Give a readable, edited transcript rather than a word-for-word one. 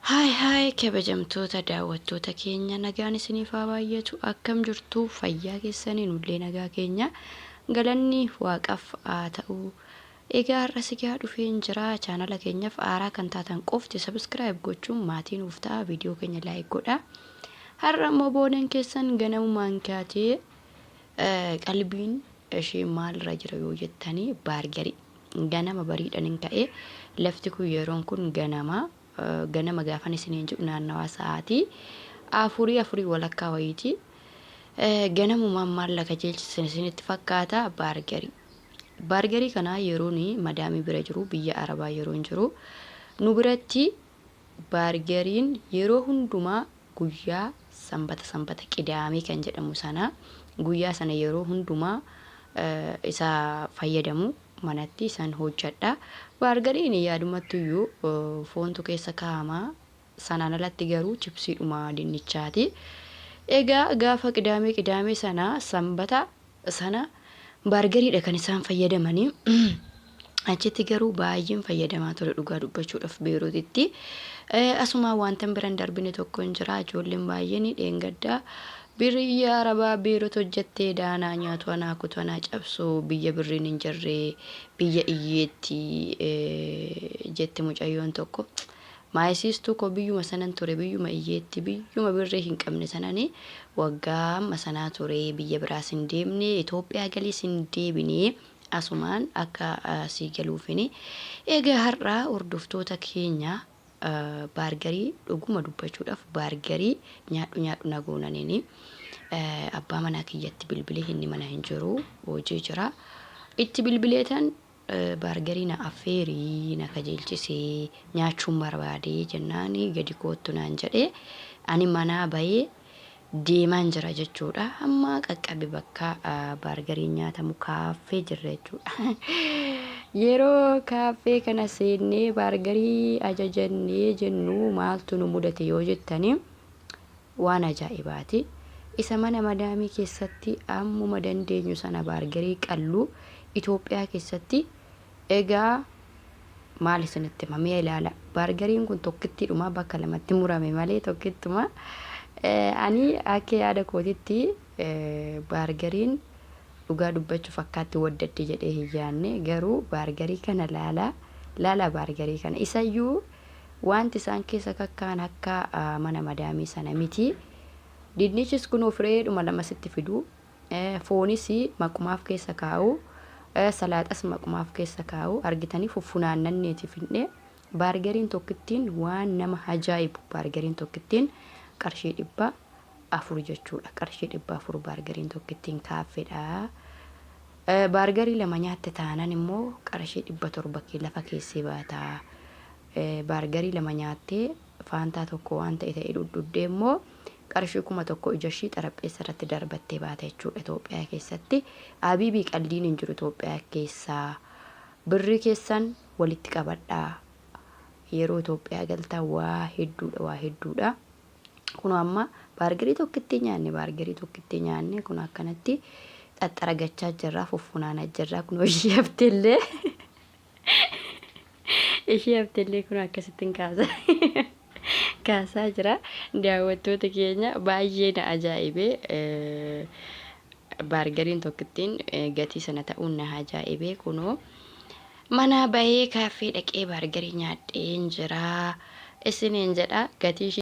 Haay kabajamtoota daawwattoota keenya nagaan isiniif haa baay'atu akkam jirtu fayyaa keessaniin ullee nagaa keenya galanni waaqaaf haa ta'u. Egaa har'a sigaa dhufeen jira chaanala keenyaaf aaraa kan taatan qofti subscribe gochuun maatiin nuuf ta'a viidiyoo keenya like godha. Har'a immoo booneen keessan ganamumaan kaatee qalbiin ishee maalirra jira yoo jettanii baargarii ganama bariidhaan ka'ee lafti kun yeroon kun ganama gaafan isiniin jedhu naannawaa sa'aatii afurii walakkaa wayiiti. Ganamumaan maallaqa jeelchisan isinitti fakkaata baargarii kana yeroon madaamii bira jiru biyya arabaa yeroon jiru nu biratti baargariin yeroo hundumaa guyyaa sanbata qidaamee kan jedhamu sana guyyaa sana yeroo hundumaa isa fayyadamu manatti san hojjedha. Baargariin yaadumattuyyuu foontu keessa kaa'ama sanaan alatti garuu chipsiidhuma dinnichaati. Egaa gaafa qidaamee sana sanbata sana baargariidha kan isaan fayyadamanii. Achitti garuu baay'een fayyadamaa ture dhugaa dubbachuudhaaf Beeruutitti. Asuma wanta biraan darbine tokko hin jira ijoolleen baay'een dheengaddaa biyya arabaa Beeruut hojjettee daanaa nyaatu anaa kutu anaa cabsuu biyya birriin hin jirre biyya iyyeetti jetti mucayyoon tokko. Maayisiistuu koo biyyuma sanan ture biyyuma iyyeetti biyyuma birree hin qabne sananii waggaa amma sanaa ture biyya biraas hin deemne Itoophiyaa galiis hin deebine asumaan akka sii galuufini. Egaa har'a hordoftoota keenya baargarii dhuguma dubbachuudhaaf baargarii nyaadhu nagoonaniini abbaa manaa kiyyatti bilbilee inni mana hin jiru hojii jira itti bilbileetan baargarii na affeerii na kajeelchisee nyaachuun barbaadee jennaani gadi koottu naan jedhee ani manaa bahee deemaan jira jechuudha. Amma qaqqabe bakka baargariin nyaatamu kaaffee jirra jechuudha. Yeroo kaaffee kana seennee baargarii ajajannee jennu maaltu nu mudate yoo jettanii waan ajaa'ibaati. Isa mana madaamii keessatti ammuma dandeenyu sana baargarii qalluu Itoophiyaa keessatti egaa maal isinitti himamee ilaala. Baargariin kun tokkittiidhuma bakka lamatti murame malee tokkittuma. Ani akka yaada kootitti baargariin dhugaa dubbachuu fakkaatti waddatti jedhee hin yaanne garuu baargarii kana laala baargarii kana isayyuu wanti isaan keessa kakkaan akka mana madaamii sana miti. Dinnichis kun ofireedhuma lama sitti fidu foonis maqumaaf keessa kaa'u salaaxas maqumaaf keessa kaa'u argitanii fuffunaannanneeti finne baargariin tokkittiin waan nama ajaa'ibu baargariin tokkittiin qarshii 400 jechuudha. Qarshii 400 baargariin tokkittiin kaaffeedha. Baargarii lama nyaatte taanan immoo qarshii 700 lafa keessee baata. Baargarii lama nyaattee faantaa tokko waan ta'e dhudhuddee immoo qarshii 1000 ijashii xarapheessa irratti darbattee baata jechuudha Itoophiyaa keessatti. Abiibii qalliin hin jiru Itoophiyaa keessaa. Birri keessan walitti qabadhaa. Yeroo Itoophiyaa galtaa waa hedduudha. Kun amma baargarii tokkitti nyaanne kun akkanatti xaxxaragachaa jirra fuffunaanaa jirra kun ishee haftellee kun akkasittiin kaasaa jira. Daawwattoota keenya baay'ee na ajaa'ibe baargariin tokkittiin gatii sana ta'uun na ajaa'ibe kunoo mana bahee kaaffee dhaqee baargarii nyaadheen jira isiniin jedha gatii